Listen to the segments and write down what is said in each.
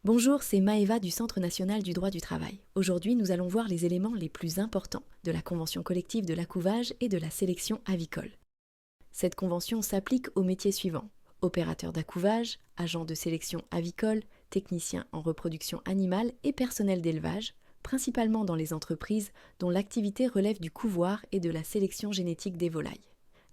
Bonjour, c'est Maëva du Centre national du droit du travail. Aujourd'hui, nous allons voir les éléments les plus importants de la convention collective de l'accouvage et de la sélection avicole. Cette convention s'applique aux métiers suivants: opérateurs d'accouvage, agents de sélection avicole, techniciens en reproduction animale et personnel d'élevage, principalement dans les entreprises dont l'activité relève du couvoir et de la sélection génétique des volailles.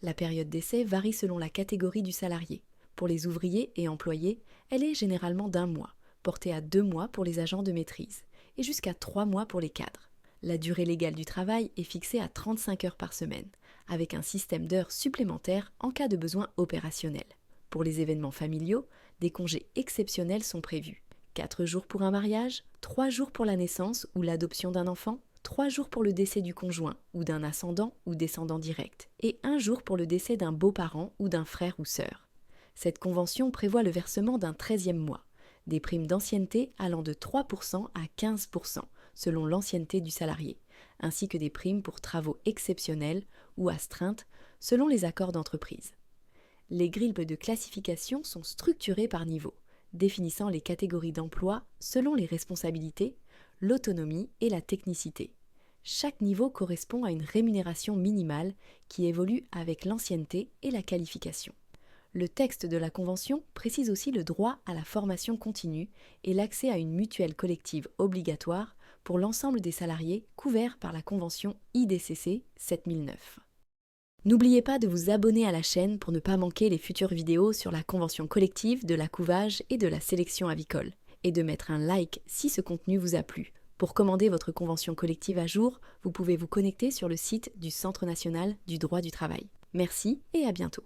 La période d'essai varie selon la catégorie du salarié. Pour les ouvriers et employés, elle est généralement d'1 mois, portée à 2 mois pour les agents de maîtrise, et jusqu'à 3 mois pour les cadres. La durée légale du travail est fixée à 35 heures par semaine, avec un système d'heures supplémentaires en cas de besoin opérationnel. Pour les événements familiaux, des congés exceptionnels sont prévus. 4 jours pour un mariage, 3 jours pour la naissance ou l'adoption d'un enfant, 3 jours pour le décès du conjoint ou d'un ascendant ou descendant direct, et 1 jour pour le décès d'un beau-parent ou d'un frère ou sœur. Cette convention prévoit le versement d'un 13e mois, des primes d'ancienneté allant de 3% à 15% selon l'ancienneté du salarié, ainsi que des primes pour travaux exceptionnels ou astreintes selon les accords d'entreprise. Les grilles de classification sont structurées par niveau, définissant les catégories d'emploi selon les responsabilités, l'autonomie et la technicité. Chaque niveau correspond à une rémunération minimale qui évolue avec l'ancienneté et la qualification. Le texte de la Convention précise aussi le droit à la formation continue et l'accès à une mutuelle collective obligatoire pour l'ensemble des salariés couverts par la Convention IDCC 7009. N'oubliez pas de vous abonner à la chaîne pour ne pas manquer les futures vidéos sur la Convention collective de l'accouvage et de la sélection avicole, et de mettre un like si ce contenu vous a plu. Pour commander votre convention collective à jour, vous pouvez vous connecter sur le site du Centre national du droit du travail. Merci et à bientôt.